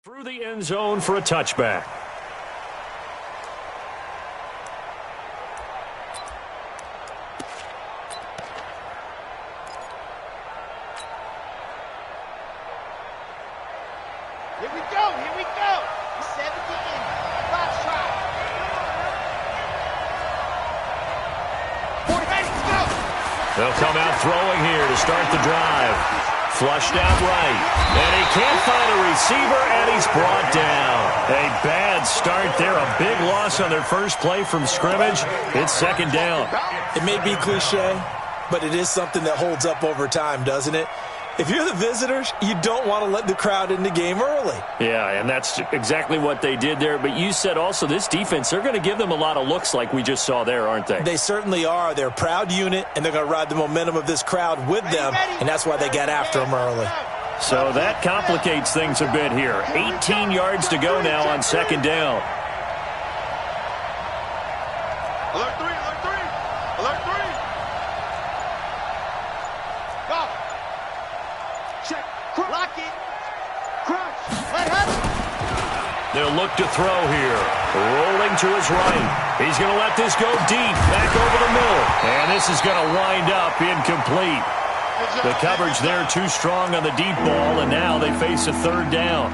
Through the end zone for a touchback. Here we go. 17. Last try. 40, let's go. They'll come out throwing here to start the drive. Flushed out right. And he can't find a receiver, and he's brought down. A bad start there. A big loss on their first play from scrimmage. It's second down. It may be cliche, but it is something that holds up over time, doesn't it? If you're the visitors, you don't want to let the crowd in the game early. Yeah, and that's exactly what they did there. But you said also this defense, they're going to give them a lot of looks like we just saw there, aren't they? They certainly are. They're a proud unit, and they're going to ride the momentum of this crowd with them, and that's why they got after them early. So that complicates things a bit here. 18 yards to go now on second down. Alert 3. Alert 3. Go. Check. Lock it. Crouch. Let happen. They'll look to throw here. Rolling to his right. He's going to let this go deep. Back over the middle. And this is going to wind up incomplete. The coverage there too strong on the deep ball, and now they face a third down.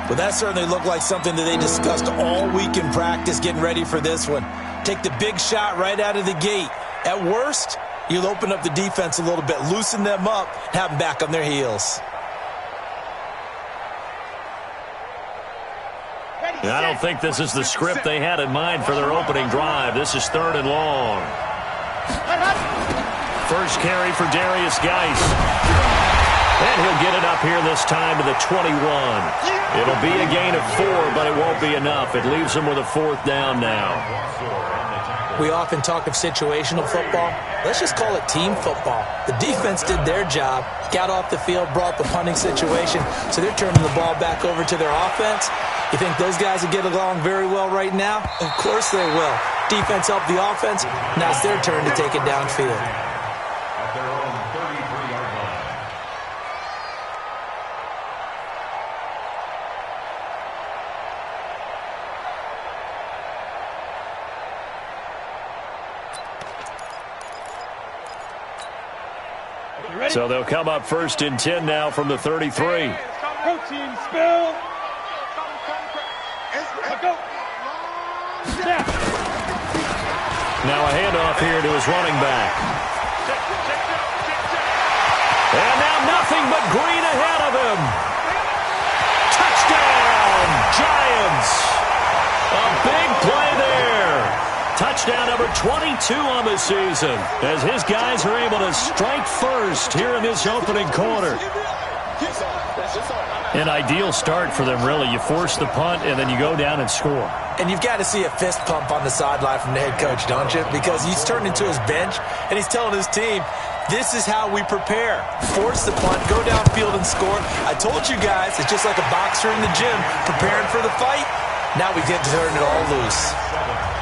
Well, that certainly looked like something that they discussed all week in practice getting ready for this one. Take the big shot right out of the gate. At worst, you'll open up the defense a little bit, loosen them up, and have them back on their heels. I don't think this is the script they had in mind for their opening drive. This is third and long. First carry for Darius Geis. And he'll get it up here this time to the 21. It'll be a gain of 4, but it won't be enough. It leaves them with a fourth down now. We often talk of situational football. Let's just call it team football. The defense did their job, got off the field, brought the punting situation, so they're turning the ball back over to their offense. You think those guys will get along very well right now? Of course they will. Defense helped the offense. Now it's their turn to take it downfield. So they'll come up first and 10 now from the 33. Protein spill. Now a handoff here to his running back. And now nothing but green ahead of him. Touchdown, Giants. A big play there. Touchdown number 22 on the season as his guys are able to strike first here in this opening quarter. An ideal start for them, really. You force the punt, and then you go down and score. And you've got to see a fist pump on the sideline from the head coach, don't you? Because he's turned into his bench, and he's telling his team, this is how we prepare. Force the punt, go downfield and score. I told you guys, it's just like a boxer in the gym preparing for the fight. Now we get to turn it all loose.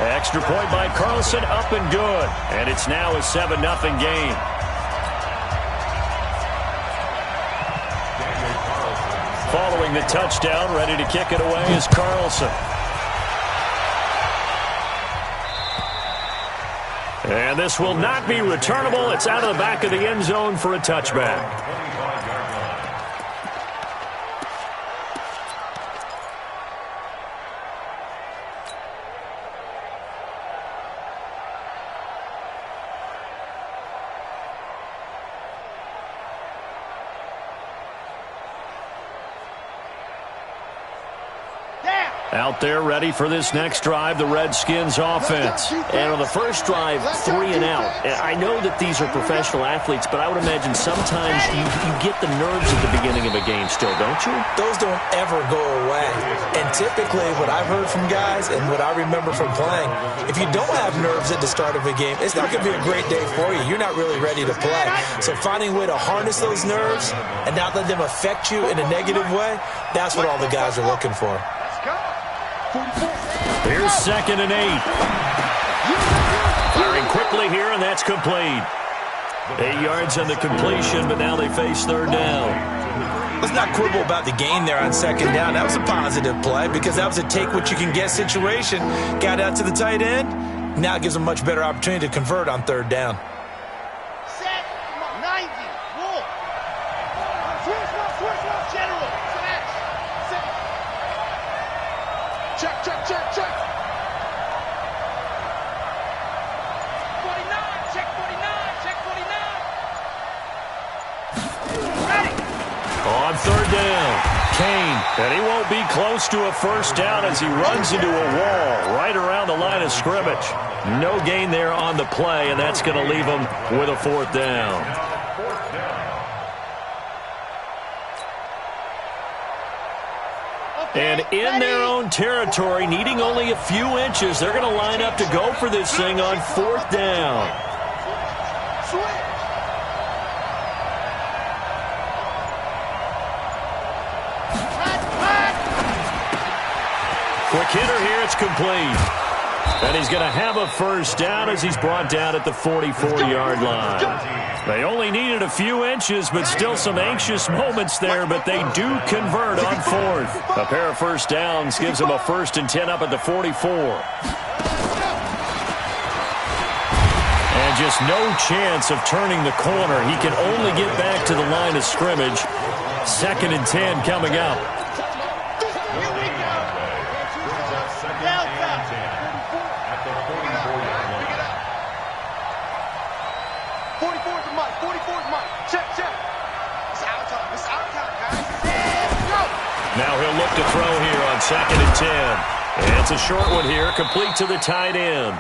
Extra point by Carlson, up and good. And it's now a 7-0 game. Following the touchdown, ready to kick it away is Carlson. And this will not be returnable. It's out of the back of the end zone for a touchback. Out there ready for this next drive, the Redskins offense. And on the first drive, 3 and out. I know that these are professional athletes, but I would imagine sometimes you get the nerves at the beginning of a game still, don't you? Those don't ever go away. And typically what I've heard from guys and what I remember from playing, if you don't have nerves at the start of a game, it's not going to be a great day for you. You're not really ready to play. So finding a way to harness those nerves and not let them affect you in a negative way, that's what all the guys are looking for. Here's 2nd and 8. Firing quickly here, and that's complete. 8 yards on the completion, but now they face third down. Let's not quibble about the gain there on second down. That was a positive play because that was a take-what-you-can-get situation. Got out to the tight end. Now it gives them a much better opportunity to convert on third down. Set. 90. Roll. Switch. General. Set. Check. 49. Check 49. Ready. On third down, Kane, and he won't be close to a first down as he runs into a wall right around the line of scrimmage. No gain there on the play, and that's going to leave him with a fourth down. And in their own territory, needing only a few inches, they're going to line up to go for this thing on fourth down. Quick hitter here, it's complete. And he's going to have a first down as he's brought down at the 44-yard line. They only needed a few inches, but still some anxious moments there, but they do convert on fourth. A pair of first downs gives them a 1st and 10 up at the 44. And just no chance of turning the corner. He can only get back to the line of scrimmage. 2nd and 10 coming up. Now he'll look to throw here on 2nd and 10. And it's a short one here, complete to the tight end.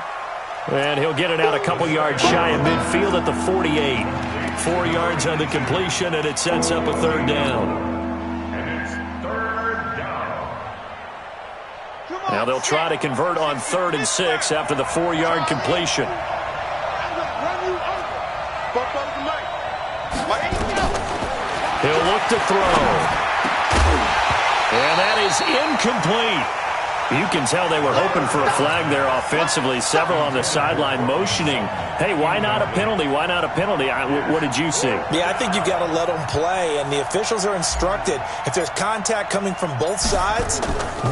And he'll get it out a couple yards shy of midfield at the 48. 4 yards on the completion, and it sets up a third down. Now they'll try to convert on 3rd and 6 after the 4-yard completion. He'll look to throw. And that is incomplete. You can tell they were hoping for a flag there offensively. Several on the sideline motioning, hey, why not a penalty? Why not a penalty? What did you see? Yeah, I think you've got to let them play, and the officials are instructed. If there's contact coming from both sides,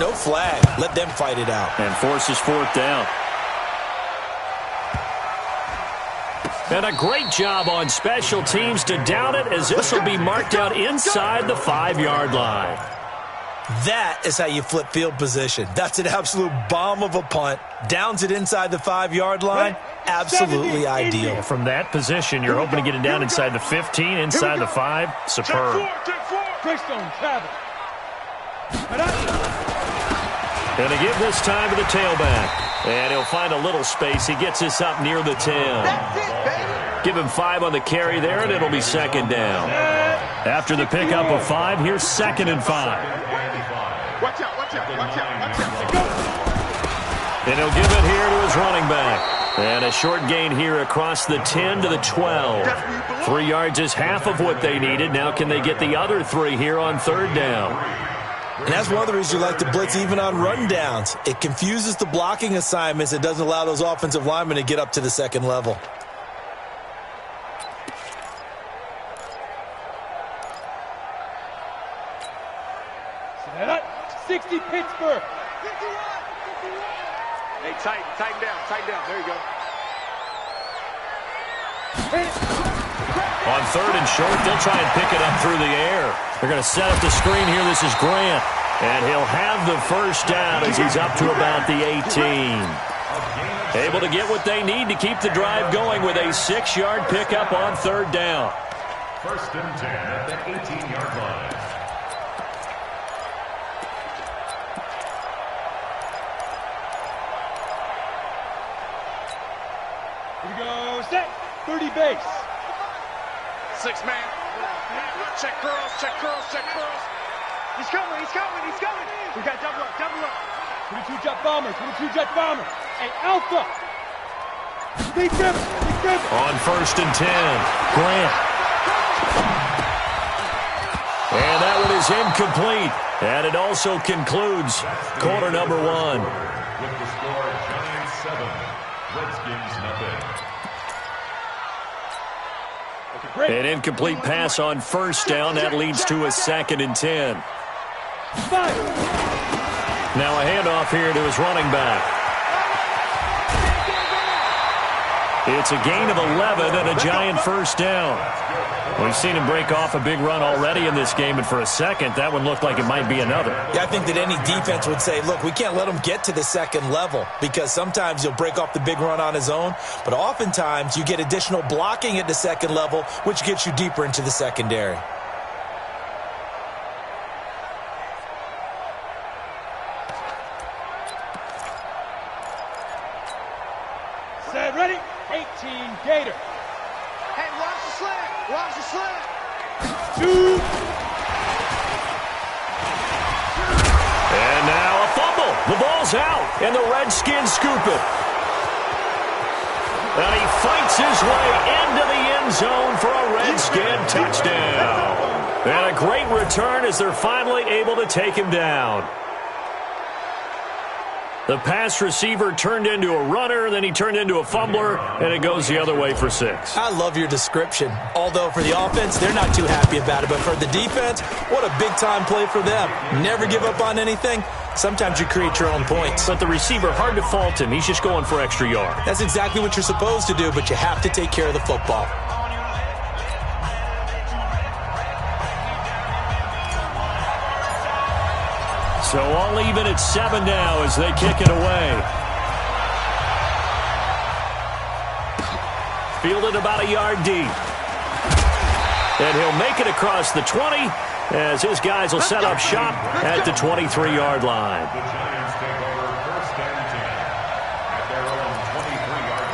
no flag. Let them fight it out. And forces fourth down. And a great job on special teams to down it, as this will be marked out inside the 5-yard line. That is how you flip field position. That's an absolute bomb of a punt. Downs it inside the 5-yard line. Absolutely ideal. From that position, you're hoping to get it down inside the 15, inside the 5. Superb. And to give this time to the tailback. And he'll find a little space. He gets this up near the 10. Give him 5 on the carry there, and it'll be 2nd down. After the pickup of 5, here's 2nd and 5. Watch out. And he'll give it here to his running back. And a short gain here across the 10 to the 12. 3 yards is half of what they needed. Now can they get the other 3 here on 3rd down? And that's one of the reasons you like to blitz even on run downs. It confuses the blocking assignments. It doesn't allow those offensive linemen to get up to the 2nd level. Set 60 Pittsburgh. Hey, tighten down. There you go. On 3rd and short, they'll try and pick it up through the air. They're going to set up the screen here. This is Grant. And he'll have the first down as he's up to about the 18. Able to get what they need to keep the drive going with a 6-yard pickup on 3rd down. 1st and 10 at the 18-yard line. Here we go. Set. 30 base. 6 man. Check curls. He's coming. We got double up. 22 jet bombers. Hey, Alpha. Big dip. On 1st and 10, Grant. And that one is incomplete. And it also concludes quarter number 1. With the score, Giants 7, Redskins nothing. An incomplete pass on first down. That leads to a 2nd and 10. Now a handoff here to his running back. It's a gain of 11 and a giant first down. We've seen him break off a big run already in this game, and for a second, that one looked like it might be another. Yeah, I think that any defense would say, look, we can't let him get to the second level, because sometimes he'll break off the big run on his own, but oftentimes you get additional blocking at the second level, which gets you deeper into the secondary. Set, ready? 18 Gator. Hey, watch the slant. Watch the slant. 2. And now a fumble. The ball's out, and the Redskins scoop it. And he fights his way into the end zone for a Redskin touchdown. And a great return as they're finally able to take him down. The pass receiver turned into a runner, then he turned into a fumbler, and it goes the other way for 6. I love your description. Although for the offense, they're not too happy about it. But for the defense, what a big-time play for them. Never give up on anything. Sometimes you create your own points. But the receiver, hard to fault him. He's just going for extra yard. That's exactly what you're supposed to do, but you have to take care of the football. So all even at 7 now as they kick it away. Fielded about a yard deep. And he'll make it across the 20 as his guys will set up shop at the 23-yard line. The Giants take over 1st and 10 at their own 23-yard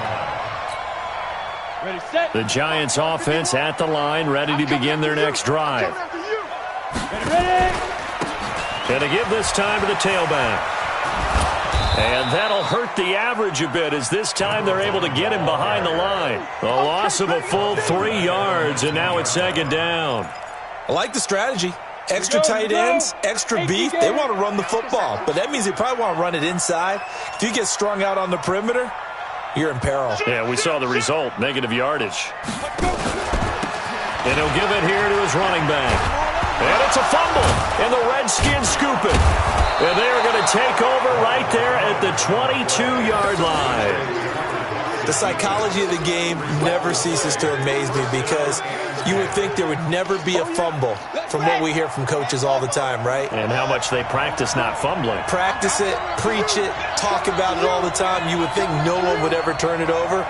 line. Ready, set. The Giants offense at the line, ready to begin their next drive. Ready. And to give this time to the tailback. And that'll hurt the average a bit as this time they're able to get him behind the line. A loss of a full 3 yards, and now it's 2nd down. I like the strategy. Extra tight ends, extra beef. They want to run the football, but that means they probably want to run it inside. If you get strung out on the perimeter, you're in peril. Yeah, we saw the result, negative yardage. And he'll give it here to his running back. And it's a fumble, and the Redskins scoop it. And they're going to take over right there at the 22-yard line. The psychology of the game never ceases to amaze me because you would think there would never be a fumble from what we hear from coaches all the time, right? And how much they practice not fumbling. Practice it, preach it, talk about it all the time. You would think no one would ever turn it over.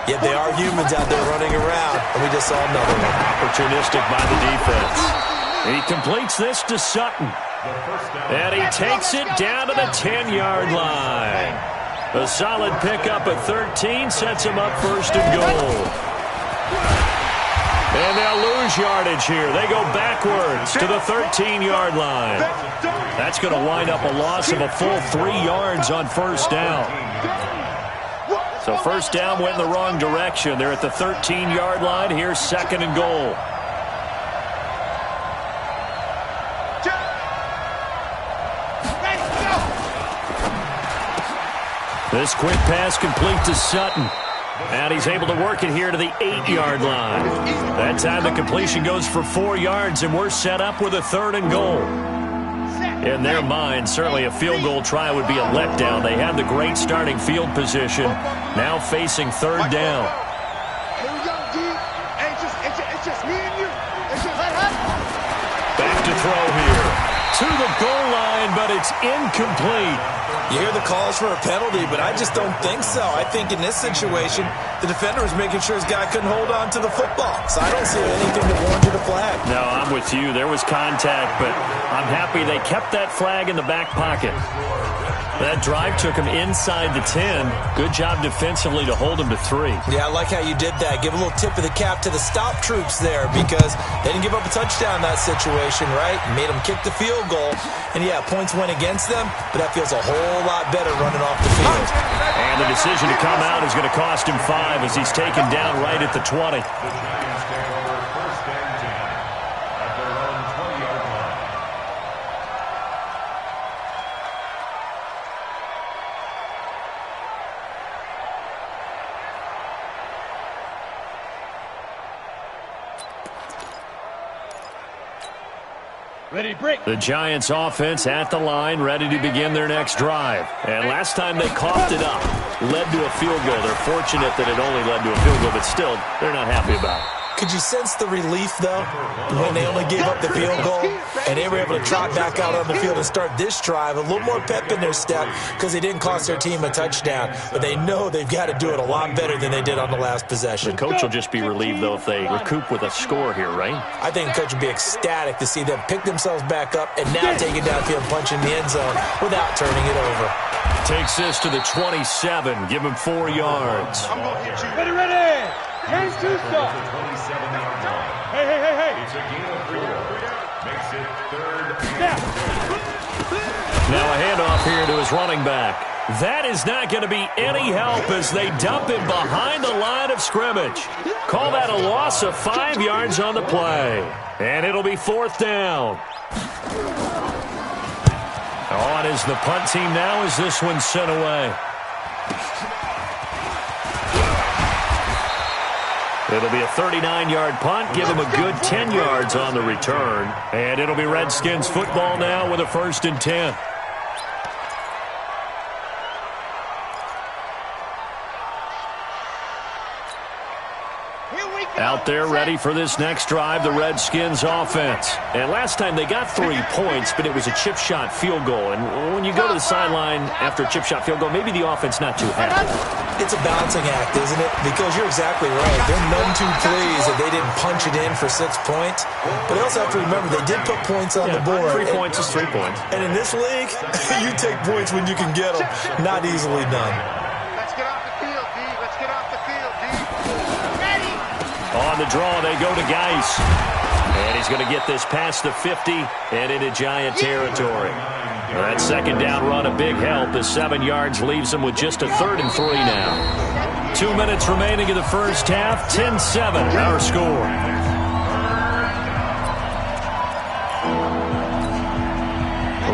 Yet they are humans out there running around, and we just saw another one. Opportunistic by the defense. He completes this to Sutton. And he takes it down to the 10-yard line. A solid pickup at 13 sets him up 1st and goal. And they'll lose yardage here. They go backwards to the 13-yard line. That's going to wind up a loss of a full 3 yards on 1st down. So 1st down went in the wrong direction. They're at the 13-yard line. Here's 2nd and goal. This quick pass complete to Sutton. And he's able to work it here to the 8-yard line. That time the completion goes for 4 yards, and we're set up with a 3rd and goal. In their mind, certainly a field goal try would be a letdown. They had the great starting field position, now facing 3rd down. Here we go, D. Hey, it's just me and you. It's just Back to throw here. To the goal line, but it's incomplete. You hear the calls for a penalty, but I just don't think so. I think in this situation, the defender was making sure his guy couldn't hold on to the football. So I don't see anything to warrant you the flag. No, I'm with you. There was contact, but I'm happy they kept that flag in the back pocket. That drive took him inside the 10. Good job defensively to hold him to 3. Yeah, I like how you did that. Give a little tip of the cap to the stop troops there because they didn't give up a touchdown in that situation, right? Made them kick the field goal. And, yeah, points went against them, but that feels a whole lot better running off the field. And the decision to come out is going to cost him 5 as he's taken down right at the 20. The Giants take over 1st and 10 at their own 20-yard line. Ready, break. The Giants offense at the line, ready to begin their next drive. And last time they coughed it up, led to a field goal. They're fortunate that it only led to a field goal, but still, they're not happy about it. Could you sense the relief, though, when they only gave up the field goal and they were able to trot back out on the field and start this drive? A little more pep in their step because they didn't cost their team a touchdown. But they know they've got to do it a lot better than they did on the last possession. The coach will just be relieved, though, if they recoup with a score here, right? I think the coach would be ecstatic to see them pick themselves back up and now take it downfield, punch in the end zone without turning it over. Takes this to the 27. Give him 4 yards. I'm going to hit you. Ready, ready. Hands to stop. Hey, hey, hey, hey. It's a gain of 4. Makes it 3rd. Snap. Now a handoff here to his running back. That is not going to be any help as they dump him behind the line of scrimmage. Call that a loss of 5 yards on the play. And it'll be 4th down. On is the punt team now as this one's sent away. It'll be a 39-yard punt. Give him a good 10 yards on the return. And it'll be Redskins football now with a 1st and 10. Out there ready for this next drive, the Redskins offense. And last time they got 3 points, but it was a chip shot field goal. And when you go to the sideline after a chip shot field goal, maybe the offense not too happy. It's a balancing act, isn't it? Because you're exactly right. They're none too pleased that they didn't punch it in for 6 points. But they also have to remember they did put points on the board. 3 points is 3 points. And in this league, you take points when you can get them. Not easily done. Let's get off the field, D. Let's get off the field, D. On the draw, they go to Geis. And he's going to get this past the 50 and into Giant territory. That 2nd down run, a big help as 7 yards leaves them with just a 3rd and 3 now. 2 minutes remaining in the first half, 10-7, our score.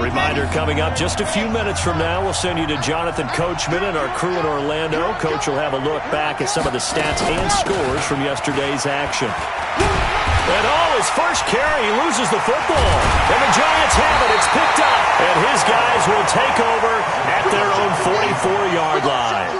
Reminder coming up just a few minutes from now. We'll send you to Jonathan Coachman and our crew in Orlando. Coach will have a look back at some of the stats and scores from yesterday's action. And his first carry, he loses the football. And the Giants have it. It's picked up. And his guys will take over at their own 44-yard line.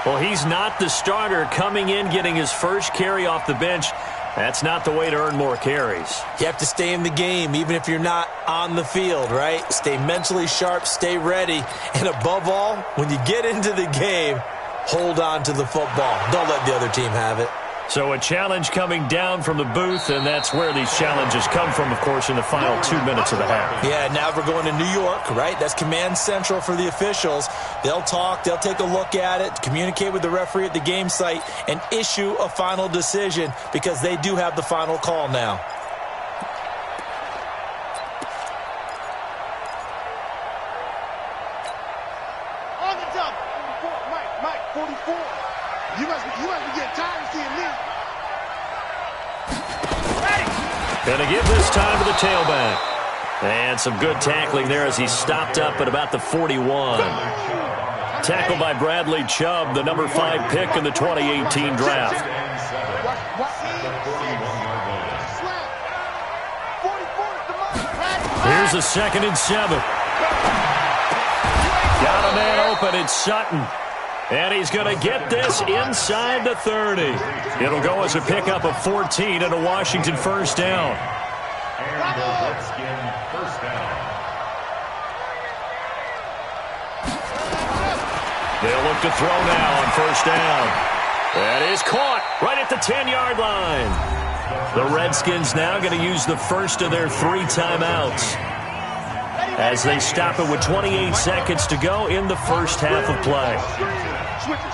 Well, he's not the starter coming in, getting his first carry off the bench. That's not the way to earn more carries. You have to stay in the game, even if you're not on the field, right? Stay mentally sharp, stay ready, and above all, when you get into the game, hold on to the football. Don't let the other team have it. So a challenge coming down from the booth, and that's where these challenges come from, of course, in the final 2 minutes of the half. Yeah, now we're going to New York, right? That's command central for the officials. They'll talk, they'll take a look at it, communicate with the referee at the game site, and issue a final decision because they do have the final call now. On the jump. Mike, 44. You must be getting tired of seeing me. Going to give this time to the tailback. And some good tackling there as he stopped up at about the 41. Tackled by Bradley Chubb, the number 5 pick in the 2018 draft. Here's a 2nd and 7. Got a man open, it's Sutton. And he's going to get this inside the 30. It'll go as a pickup of 14 and a Washington first down. And the Redskin first down. They'll look to throw now on first down. That is caught right at the 10-yard line. The Redskins now going to use the first of their 3 timeouts as they stop it with 28 seconds to go in the first half of play. Switch it.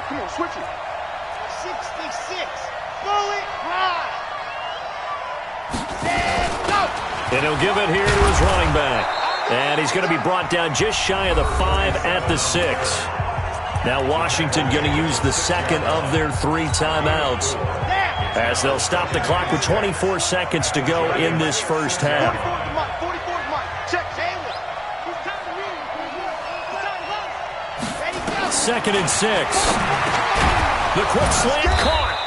Come on, switch it. 66. Bullet ride. And he'll give it here to his running back. And he's going to be brought down just shy of the 5 at the 6. Now Washington going to use the 2nd of their 3 timeouts as they'll stop the clock with 24 seconds to go in this first half. 44 Mike. Check. 2nd and 6. The quick slant caught.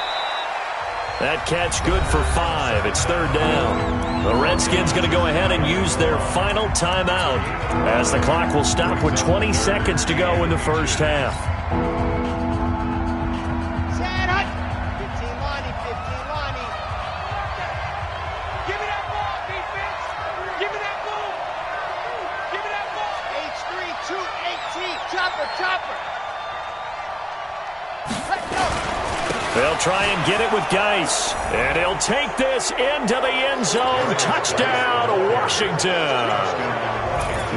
That catch good for 5. It's third down. The Redskins going to go ahead and use their final timeout as the clock will stop with 20 seconds to go in the first half. They'll try and get it with Geis. And he'll take this into the end zone. Touchdown, Washington.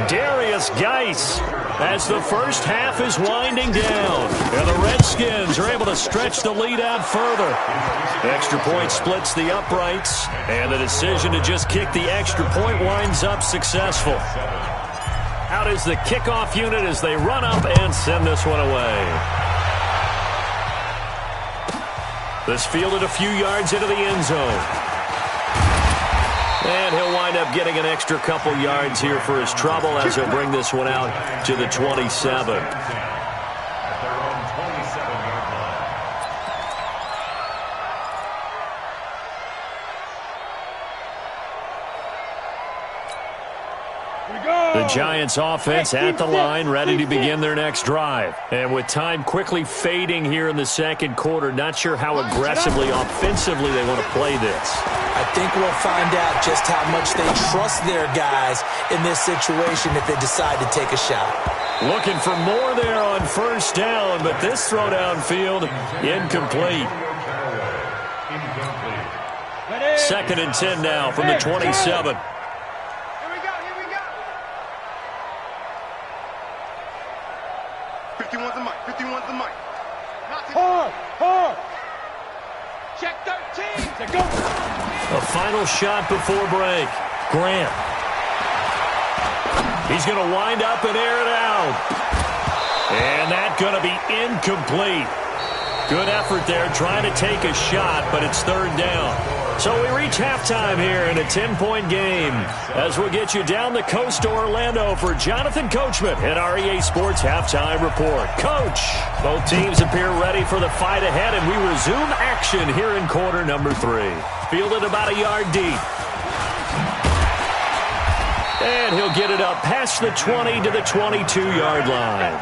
Darius Geis as the first half is winding down. And the Redskins are able to stretch the lead out further. Extra point splits the uprights. And the decision to just kick the extra point winds up successful. Out is the kickoff unit as they run up and send this one away. This fielded a few yards into the end zone. And he'll wind up getting an extra couple yards here for his trouble as he'll bring this one out to the 27. The Giants offense at the line, ready to begin their next drive. And with time quickly fading here in the second quarter, not sure how aggressively, offensively they want to play this. I think we'll find out just how much they trust their guys in this situation if they decide to take a shot. Looking for more there on first down, but this throw downfield, incomplete. Second and 10 now from the 27. 51's the mic. 51's the mic. Hard. Check 13. Go. A final shot before break. Grant. He's going to wind up and air it out. And that's going to be incomplete. Good effort there trying to take a shot, but it's third down. So we reach halftime here in a 10-point game as we'll get you down the coast to Orlando for Jonathan Coachman at our EA Sports Halftime Report. Coach, both teams appear ready for the fight ahead, and we resume action here in quarter number 3. Fielded about a yard deep. And he'll get it up past the 20 to the 22-yard line.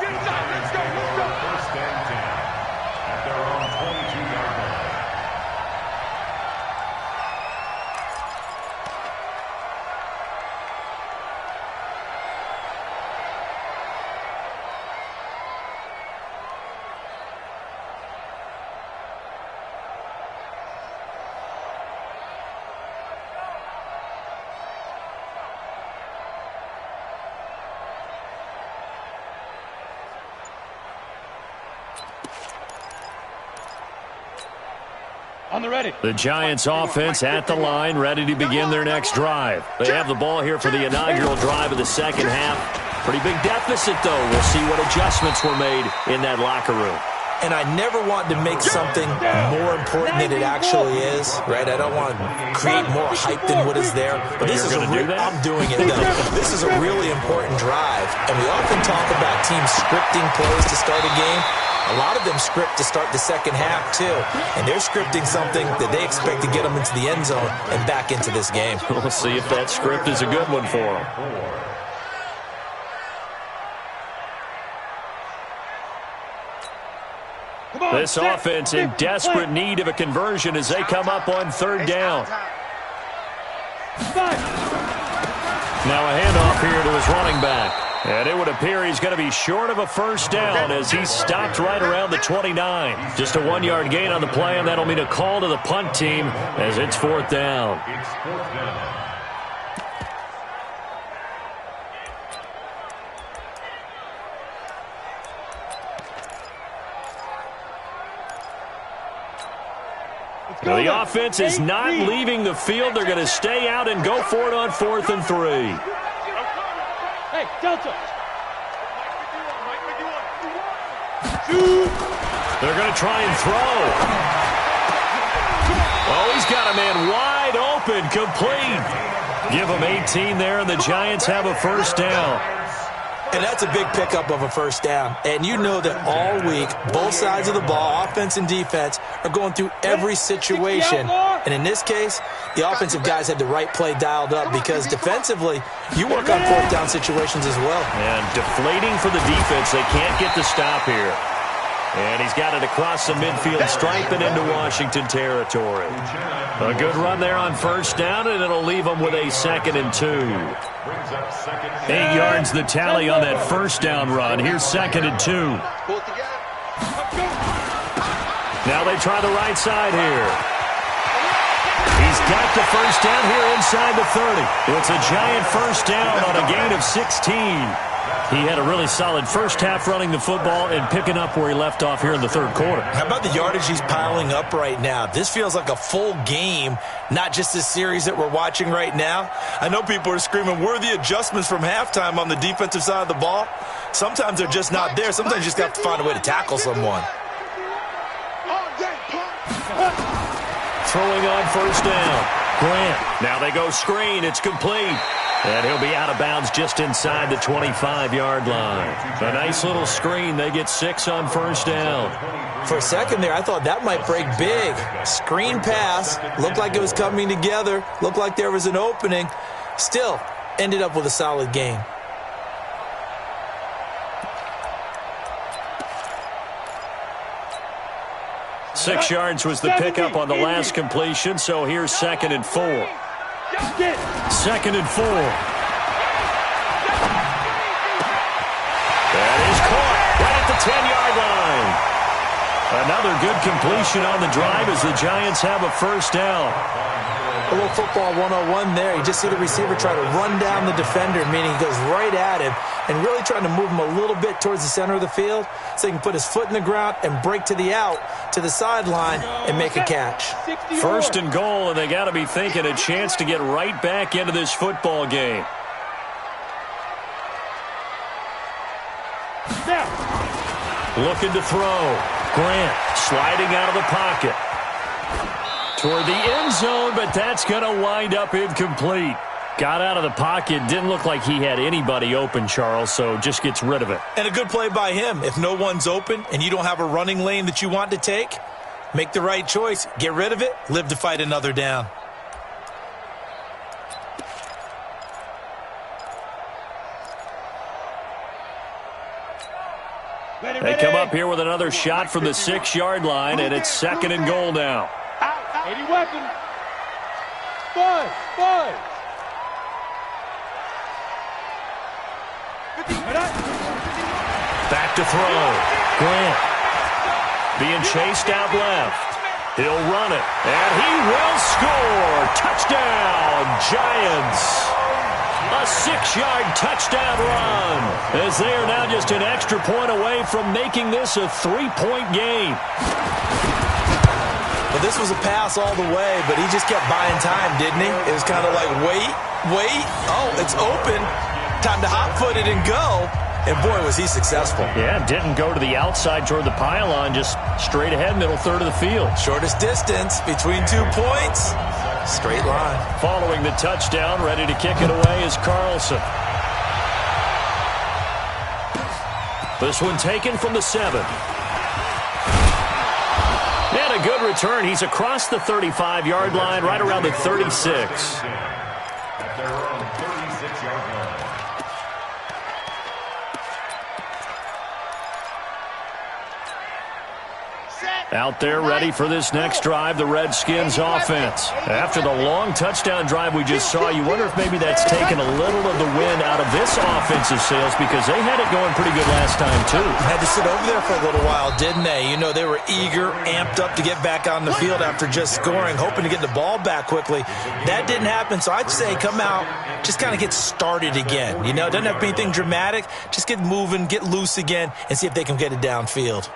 On the ready. The Giants offense at the line, ready to begin their next drive. They have the ball here for the inaugural drive of the second half. Pretty big deficit, though. We'll see what adjustments were made in that locker room. And I never want to make something more important than it actually is, right? I don't want to create more hype than what is there. But this is I'm doing it, though. This is a really important drive. And we often talk about teams scripting plays to start a game. A lot of them script to start the second half, too. And they're scripting something that they expect to get them into the end zone and back into this game. We'll see if that script is a good one for them. This offense in desperate need of a conversion as they come up on third down. Now a handoff here to his running back. And it would appear he's going to be short of a first down as he's stopped right around the 29. Just a 1-yard gain on the play, and that'll mean a call to the punt team as it's fourth down. Now the offense is not leaving the field. They're going to stay out and go for it on 4th and 3. Hey, Delta. They're going to try and throw. Oh, he's got a man wide open, complete. Give him 18 there, and the Giants have a first down. And that's a big pickup of a first down. And you know that all week, both sides of the ball, offense and defense, are going through every situation. And in this case, the offensive guys had the right play dialed up because defensively, you work on fourth down situations as well. And deflating for the defense. They can't get the stop here. And he's got it across the midfield stripe and into Washington territory. A good run there on first down, and it'll leave them with a 2nd and 2. 8 yards the tally on that first down run. Here's 2nd and 2. Now they try the right side here. He's got the first down here inside the 30. It's a giant first down on a gain of 16. He had a really solid first half running the football and picking up where he left off here in the third quarter. How about the yardage he's piling up right now? This feels like a full game, not just this series that we're watching right now. I know people are screaming, where are the adjustments from halftime on the defensive side of the ball? Sometimes they're just not there. Sometimes you just have to find a way to tackle someone. Throwing on first down. Grant. Now they go screen. It's complete. And he'll be out of bounds just inside the 25-yard line. A nice little screen. They get 6 on first down. For a second there, I thought that might break big. Screen pass. Looked like it was coming together. Looked like there was an opening. Still, ended up with a solid gain. Six yards was the pickup on the last completion, so here's 2nd and 4. 2nd and 4. That is caught right at the 10-yard line. Another good completion on the drive as the Giants have a first down. A little football 101 there. You just see the receiver try to run down the defender, meaning he goes right at him and really trying to move him a little bit towards the center of the field so he can put his foot in the ground and break to the out, to the sideline, and make a catch. First and goal, and they got to be thinking a chance to get right back into this football game. Looking to throw. Grant sliding out of the pocket. Toward the end zone, but that's going to wind up incomplete. Got out of the pocket. Didn't look like he had anybody open, Charles, so just gets rid of it. And a good play by him. If no one's open and you don't have a running lane that you want to take, make the right choice. Get rid of it. Live to fight another down. They come up here with another shot from the 6-yard line, and it's 2nd and goal now. 80 weapons. Buzz. Back to throw. Grant being chased out left. He'll run it, and he will score. Touchdown, Giants. A 6-yard touchdown run as they are now just an extra point away from making this a 3-point game. Well, this was a pass all the way, but he just kept buying time, didn't he? It was kind of like, wait. Oh, it's open. Time to hot-foot it and go. And, boy, was he successful. Yeah, didn't go to the outside toward the pylon, just straight ahead, middle third of the field. Shortest distance between 2 points. Straight line. Following the touchdown, ready to kick it away is Carlson. This one taken from the 7. And a good return. He's across the 35-yard line, right around the 36. At their own 36-yard line. Out there ready for this next drive, the Redskins offense. After the long touchdown drive we just saw, you wonder if maybe that's taken a little of the wind out of this offensive sails because they had it going pretty good last time too. Had to sit over there for a little while, didn't they? You know, they were eager, amped up to get back on the field after just scoring, hoping to get the ball back quickly. That didn't happen, so I'd say come out, just kind of get started again. You know, doesn't have to be anything dramatic. Just get moving, get loose again, and see if they can get it downfield.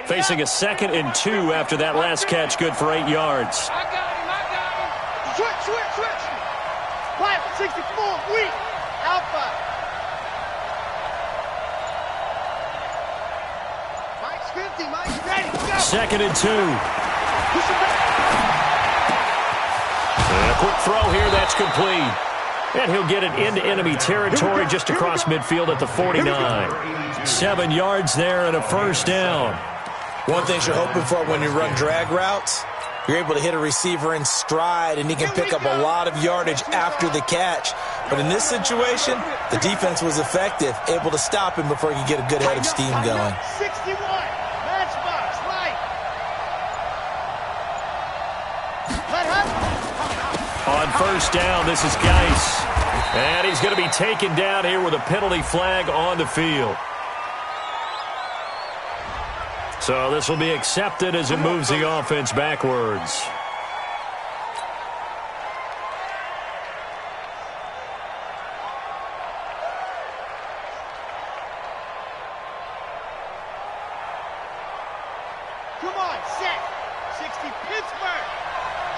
Facing a 2nd and 2 after that last catch, good for 8 yards. I got him. Switch. Flight 64, weak. Alpha. Mike's 50, Mike's ready. Go. 2nd and 2. Push it back. complete. And he'll get it into enemy territory just across midfield at the 49. 7 yards there and a first down. One thing you're hoping for when you run drag routes, you're able to hit a receiver in stride, and he can pick up a lot of yardage after the catch. But in this situation, the defense was effective, able to stop him before he could get a good head of steam going. 61, matchbox, right. On first down, this is Geis. And he's going to be taken down here with a penalty flag on the field. So this will be accepted as it moves the offense backwards. Come on, set. 60, Pittsburgh.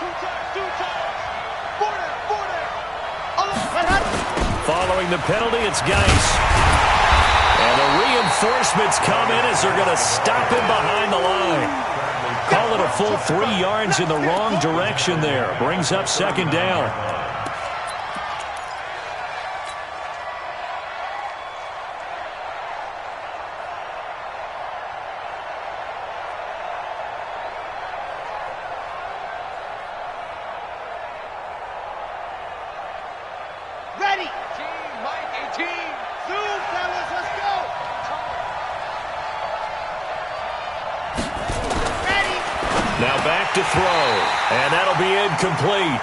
Two times. Border. Following the penalty, it's Geis. And the reinforcements come in as they're going to stop him behind the line. Call it a full 3 yards in the wrong direction there. Brings up second down. Ready. Team, Mike, 18. Zoom, fellas, let's go. Ready. Now back to throw. And that'll be incomplete.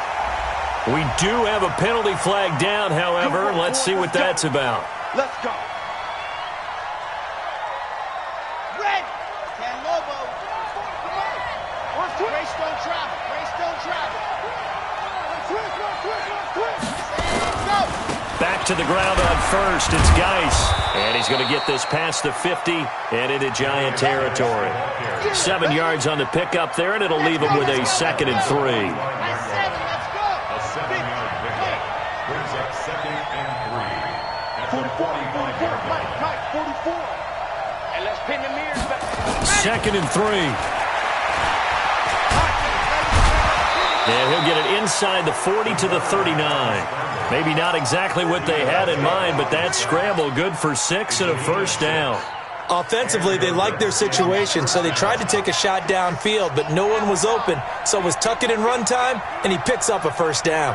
We do have a penalty flag down, however. Let's see what that's about. Let's go. Ready. Can Lobo. Race don't travel. Back to the ground on first. It's Geis. And he's going to get this past the 50 and into Giant territory. 7 yards on the pickup there, and it'll leave him with a 2nd and 3. That's 7. Let's go. A 7-yard pickup brings up 2nd and 3. At the 45-yard line. Mike, 44. And let's pin the mirrors back. 2nd and 3. And he'll get it inside the 40 to the 39. Maybe not exactly what they had in mind, but that scramble good for 6 and a first down. Offensively, they liked their situation, so they tried to take a shot downfield, but no one was open. So it was tuck it in run time, and he picks up a first down.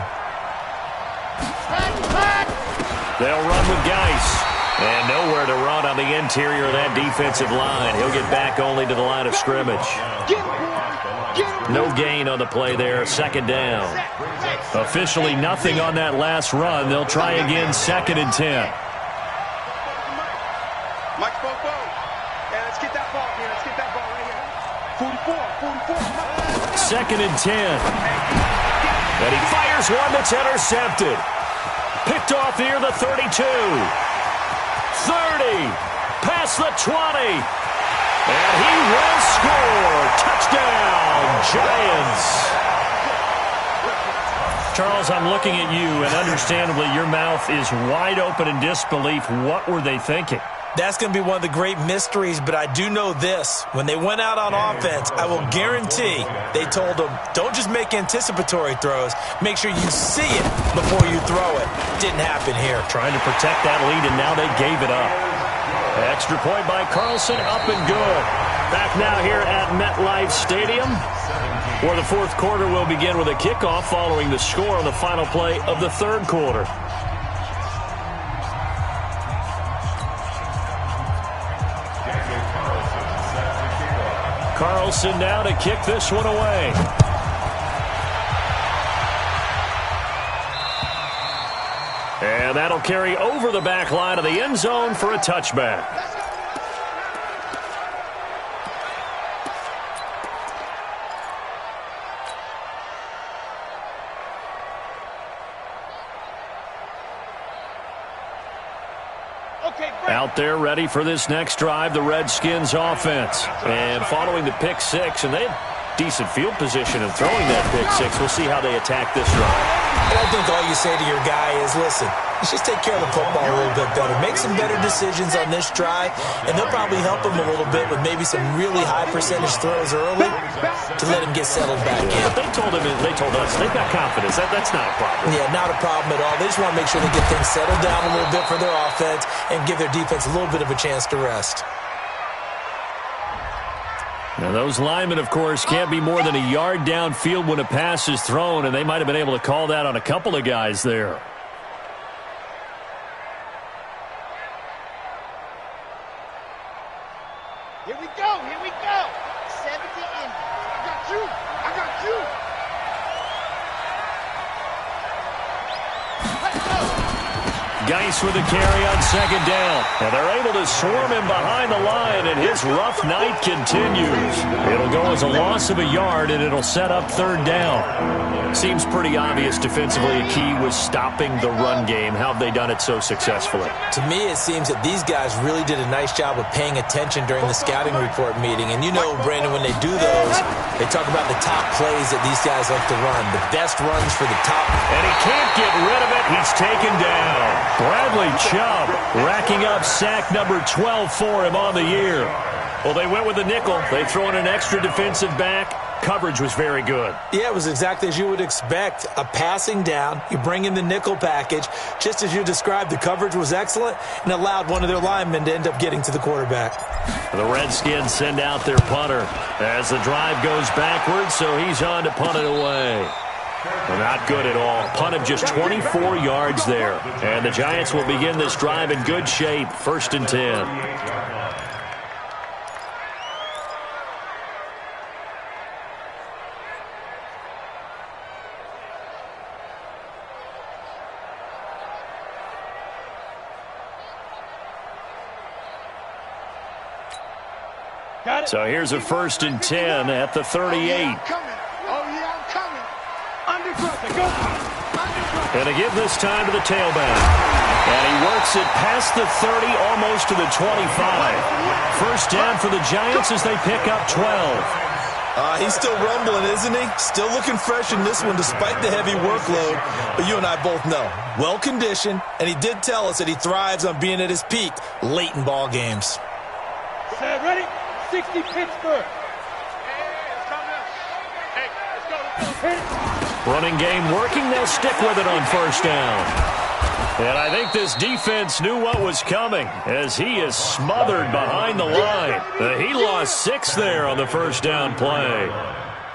They'll run with Geis. And nowhere to run on the interior of that defensive line. He'll get back only to the line of scrimmage. No gain on the play there, 2nd down. Officially nothing on that last run. They'll try again, 2nd and 10. Mike, yeah, let's get that ball here. Let's get that ball right here. 44. 2nd and 10. And he fires one that's intercepted. Picked off near the 32. 30. Past the 20. And he will score. Touchdown, Giants. Charles, I'm looking at you, and understandably your mouth is wide open in disbelief. What were they thinking? That's going to be one of the great mysteries, but I do know this. When they went out on offense, I will guarantee they told them, don't just make anticipatory throws. Make sure you see it before you throw it. Didn't happen here. Trying to protect that lead, and now they gave it up. Extra point by Carlson, up and good. Back now here at MetLife Stadium, where the 4th quarter will begin with a kickoff following the score on the final play of the 3rd quarter. Carlson now to kick this one away. And that'll carry over the back line of the end zone for a touchback. Out there ready for this next drive, the Redskins offense. And following the pick 6, and decent field position in throwing that pick six. We'll see how they attack this drive. And I think all you say to your guy is, listen, let's just take care of the football a little bit better. Make some better decisions on this drive, and they'll probably help him a little bit with maybe some really high percentage throws early to let him get settled back in. But they told us they've got confidence. That's not a problem. Yeah, not a problem at all. They just want to make sure they get things settled down a little bit for their offense and give their defense a little bit of a chance to rest. Now, those linemen, of course, can't be more than a yard downfield when a pass is thrown, and they might have been able to call that on a couple of guys there. Here we go. 70 in. I got you. Let's go. Geis with a carry on second down. And they're able to swarm him behind the line, and his rough night continues. It'll go as a loss of a yard, and it'll set up third down. Seems pretty obvious defensively a key was stopping the run game. How have they done it so successfully? To me, it seems that these guys really did a nice job of paying attention during the scouting report meeting. And you know, Brandon, when they do those, they talk about the top plays that these guys like to run, the best runs for the top. And he can't get rid of it. He's taken down. Bradley Chubb racking up sack number 12 for him on the year. Well, they went with the nickel. They throw in an extra defensive back. Coverage was very good. Yeah, it was exactly as you would expect. A passing down, you bring in the nickel package. Just as you described, the coverage was excellent and allowed one of their linemen to end up getting to the quarterback. The Redskins send out their punter as the drive goes backwards, so he's on to punt it away. Well, not good at all. Punt of just 24 yards there. And the Giants will begin this drive in good shape. 1st and 10. So here's a 1st and 10 at the 38. And they give this time to the tailback. And he works it past the 30, almost to the 25. 1st down for the Giants as they pick up 12. He's still rumbling, isn't he? Still looking fresh in this one despite the heavy workload. But you and I both know, well-conditioned, and he did tell us that he thrives on being at his peak late in ball games. Set, ready? 60 Pittsburgh. Running game working. They'll stick with it on 1st down. And I think this defense knew what was coming as he is smothered behind the line. He lost 6 there on the 1st down play.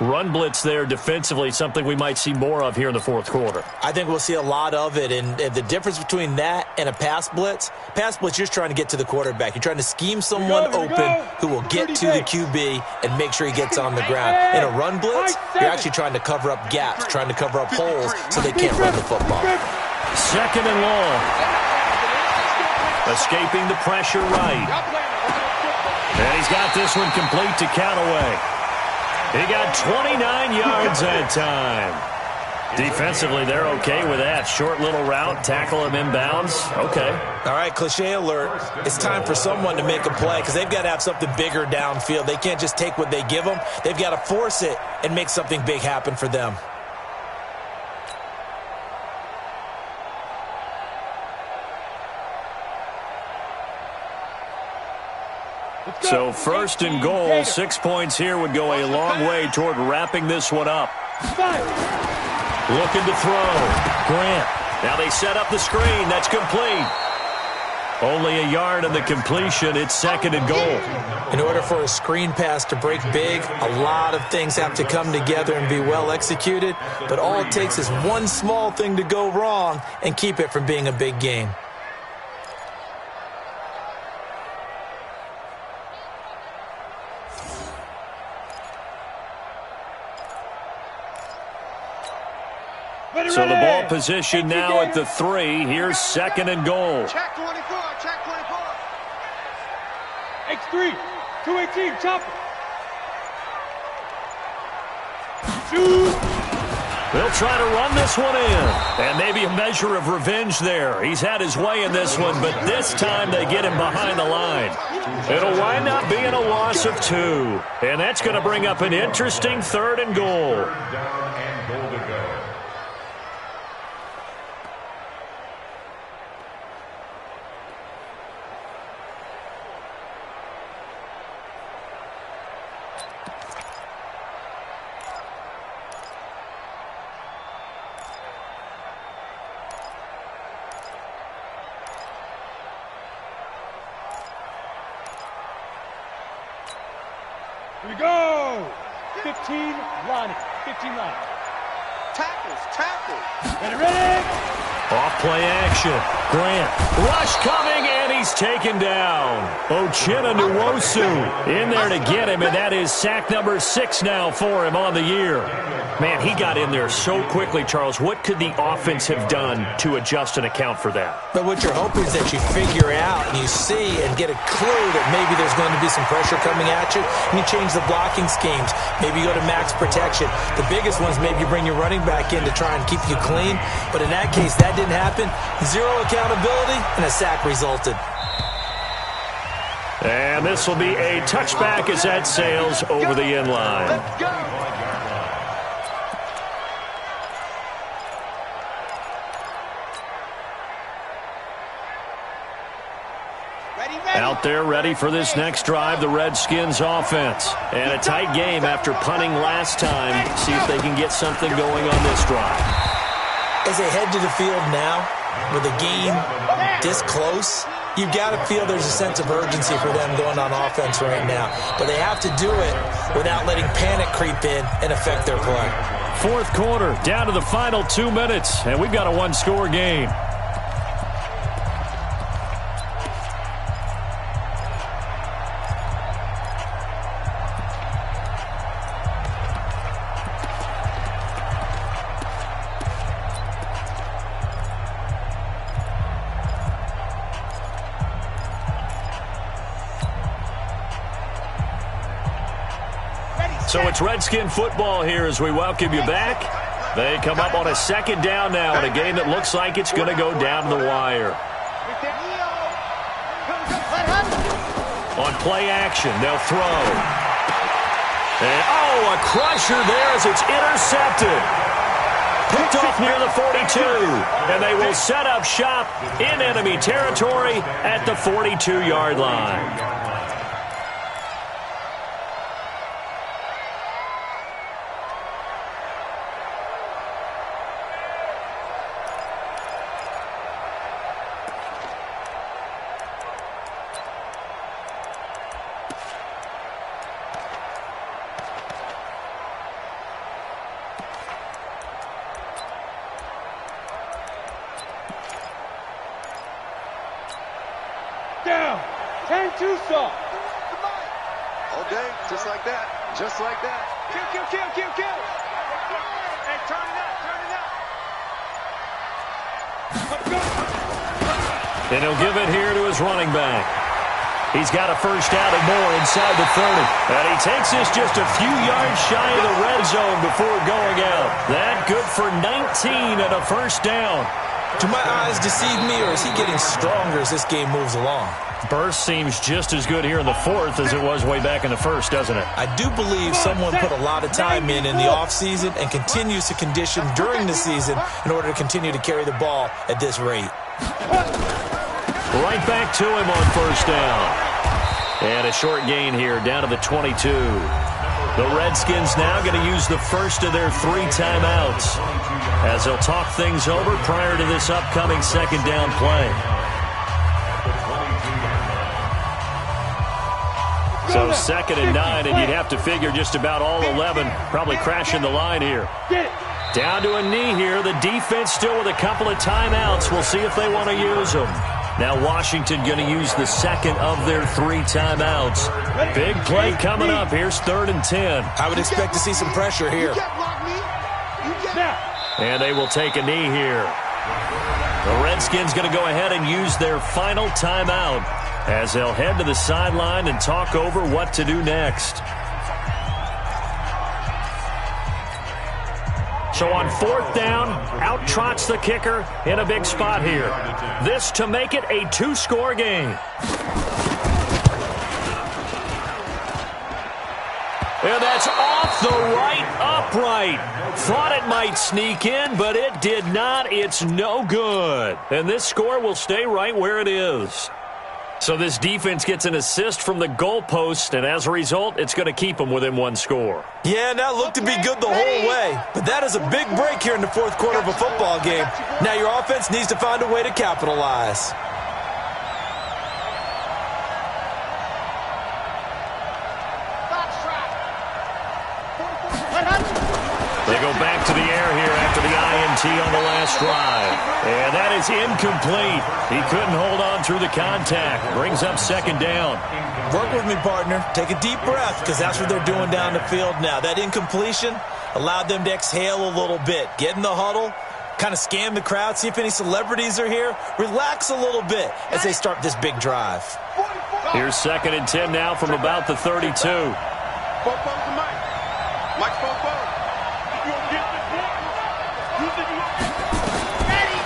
Run blitz there defensively, something we might see more of here in the 4th quarter. I think we'll see a lot of it, and the difference between that and a pass blitz, you're just trying to get to the quarterback. You're trying to scheme someone open who will get to the QB and make sure he gets on the ground. In a run blitz, you're actually trying to cover up gaps, trying to cover up holes so they can't run the football. 2nd and long. Escaping the pressure right. And he's got this one complete to Callaway. He got 29 yards that time. Defensively, they're okay with that. Short little route, tackle him inbounds. Okay. All right, cliche alert. It's time for someone to make a play because they've got to have something bigger downfield. They can't just take what they give them. They've got to force it and make something big happen for them. So 1st and goal, 6 points here would go a long way toward wrapping this one up. Looking to throw. Grant. Now they set up the screen. That's complete. Only a yard on the completion. It's 2nd and goal. In order for a screen pass to break big, a lot of things have to come together and be well executed. But all it takes is one small thing to go wrong and keep it from being a big game. So the ball position now at the 3. Here's 2nd and goal. Check 24, check 24. X3, 218, chopper. Shoot. They'll try to run this one in. And maybe a measure of revenge there. He's had his way in this one, but this time they get him behind the line. It'll wind up being a loss of 2. And that's going to bring up an interesting 3rd and goal. Down and goal to go. Here we go. 15 line. 15 line. Tackles. Ready. Off play action. Grant. Rush coming, and he's taken down. Ochena Nwosu in there to get him, and that is sack number 6 now for him on the year. Man, he got in there so quickly, Charles. What could the offense have done to adjust and account for that? But what you're hoping is that you figure out and you see and get a clue that maybe there's going to be some pressure coming at you, and you change the blocking schemes. Maybe you go to max protection. The biggest ones, maybe you bring your running back in to try and keep you clean. But in that case, that didn't happen. 0 accountability, and a sack resulted. And this will be a touchback as that sails over the end line. Let's go. Out there ready for this next drive, the Redskins offense. And a tight game after punting last time. See if they can get something going on this drive. As they head to the field now, with a game this close, you've got to feel there's a sense of urgency for them going on offense right now. But they have to do it without letting panic creep in and affect their play. 4th quarter, down to the final 2 minutes, and we've got a 1-score game. So it's Redskin football here as we welcome you back. They come up on a 2nd down now in a game that looks like it's going to go down to the wire. On play action, they'll throw. And, a crusher there as it's intercepted. Picked off near the 42. And they will set up shop in enemy territory at the 42-yard line. Down. 10 too soft. All day, just like that. Just like that. Kill. Hey, turn it up. And he'll give it here to his running back. He's got a first down and more inside the 30. And he takes this just a few yards shy of the red zone before going out. That good for 19 and a first down. Do my eyes deceive me, or is he getting stronger as this game moves along? Burst seems just as good here in the 4th as it was way back in the 1st, doesn't it? I do believe someone put a lot of time in the offseason and continues to condition during the season in order to continue to carry the ball at this rate. Right back to him on first down. And a short gain here down to the 22. The Redskins now going to use the first of their 3 timeouts as they'll talk things over prior to this upcoming 2nd down play. So 2nd and 9, and you'd have to figure just about all 11 probably crashing the line here. Down to a knee here. The defense still with a couple of timeouts. We'll see if they want to use them. Now Washington going to use the 2nd of their 3 timeouts. Big play coming up. Here's 3rd and 10. I would expect to see some pressure here. And they will take a knee here. The Redskins going to go ahead and use their final timeout as they'll head to the sideline and talk over what to do next. So on 4th down, out trots the kicker in a big spot here. This to make it a 2-score game. And that's off the right upright. Thought it might sneak in, but it did not. It's no good. And this score will stay right where it is. So this defense gets an assist from the goalpost, and as a result, it's going to keep them within one score. Yeah, and that looked to be good the whole way. But that is a big break here in the fourth quarter of a football game. Now your offense needs to find a way to capitalize. They go back to the air here after the INT on the last drive. And that is incomplete. He couldn't hold on through the contact. Brings up second down. Work with me, partner. Take a deep breath, because that's what they're doing down the field now. That incompletion allowed them to exhale a little bit. Get in the huddle, kind of scan the crowd, see if any celebrities are here. Relax a little bit as they start this big drive. Here's 2nd and 10 now from about the 32.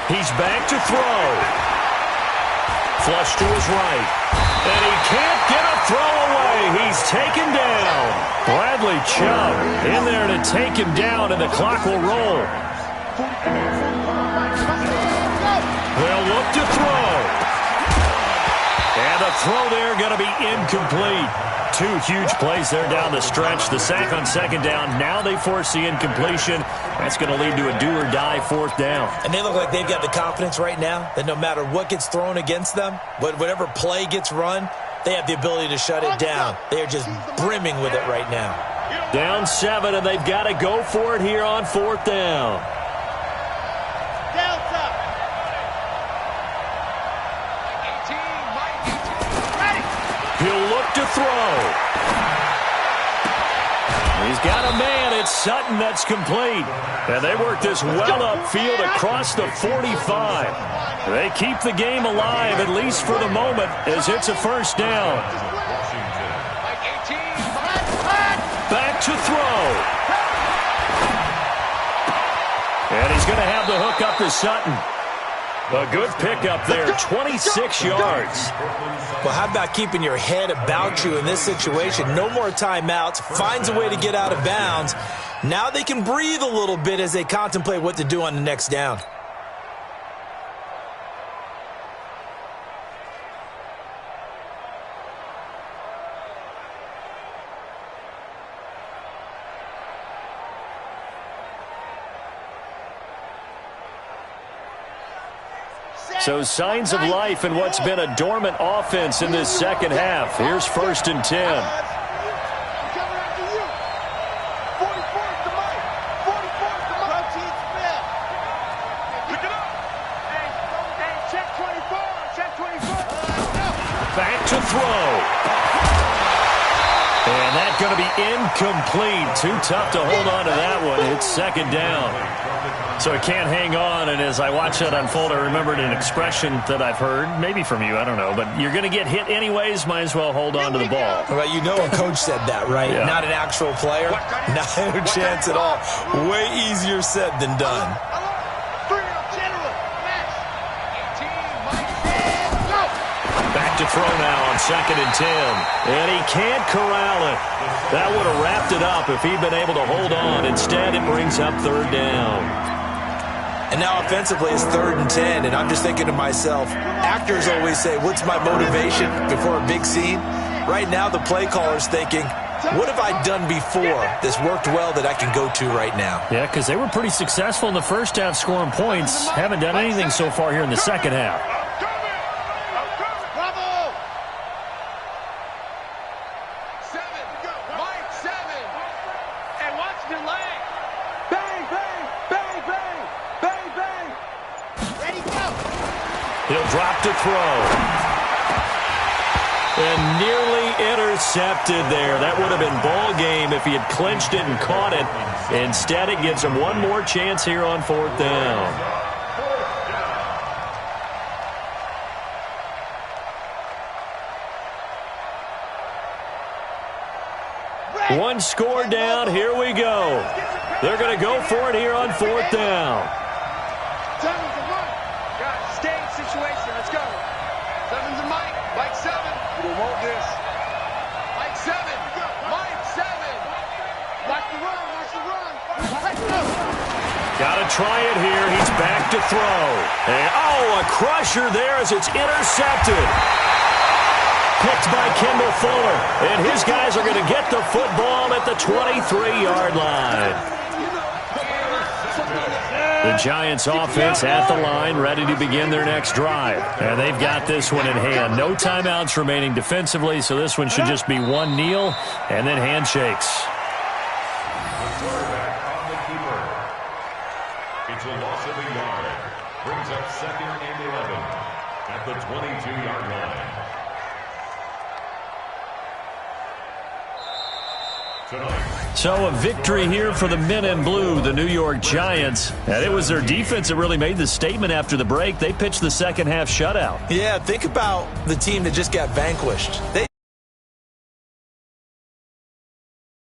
He's back to throw. Flush to his right. And he can't get a throw away. He's taken down. Bradley Chubb in there to take him down, and the clock will roll. They'll look to throw. And the throw there going to be incomplete. 2 huge plays there down the stretch. The sack on 2nd down. Now they force the incompletion. That's going to lead to a do-or-die 4th down. And they look like they've got the confidence right now that no matter what gets thrown against them, whatever play gets run, they have the ability to shut it down. They are just brimming with it right now. Down 7, and they've got to go for it here on 4th down. He'll look to throw. He's got a man. It's Sutton that's complete. And they work this well upfield across the 45. They keep the game alive, at least for the moment, as it's a 1st down. Back to throw. And he's going to have the hook up to Sutton. A good pickup there, 26 yards. Well, how about keeping your head about you in this situation? No more timeouts. Finds a way to get out of bounds. Now they can breathe a little bit as they contemplate what to do on the next down. So signs of life in what's been a dormant offense in this second half. Here's 1st and 10. Back to throw. And that's going to be incomplete. Too tough to hold on to that one. It's 2nd down. So it can't hang on, and as I watch that unfold, I remembered an expression that I've heard, maybe from you, I don't know, but you're going to get hit anyways, might as well hold on to the ball. Well, you know a coach said that, right? Yeah. Not an actual player? No chance at all. Way easier said than done. Back to throw now on 2nd and 10, and he can't corral it. That would have wrapped it up if he'd been able to hold on. Instead, it brings up 3rd down. And now offensively it's 3rd and 10, and I'm just thinking to myself, actors always say, what's my motivation before a big scene? Right now the play caller's thinking, what have I done before that's worked well that I can go to right now? Yeah, because they were pretty successful in the first half scoring points. Haven't done anything so far here in the second half. He'll drop to throw. And nearly intercepted there. That would have been ball game if he had clinched it and caught it. Instead, it gives him one more chance here on 4th down. One score down. Here we go. They're going to go for it here on 4th down. Situation. Let's go. 7's a Mike. Mike 7. We want this. Mike 7. Mike 7. Got to try it here. He's back to throw. And, a crusher there as it's intercepted. Picked by Kendall Fuller. And his guys are going to get the football at the 23-yard line. The Giants offense at the line, ready to begin their next drive. And they've got this one in hand. No timeouts remaining defensively, so this one should just be one kneel and then handshakes. The quarterback on the keeper. It's a loss of a yard. Brings up 2nd and 11 at the 22-yard line. So a victory here for the men in blue, the New York Giants. And it was their defense that really made the statement after the break. They pitched the second half shutout. Yeah, think about the team that just got vanquished.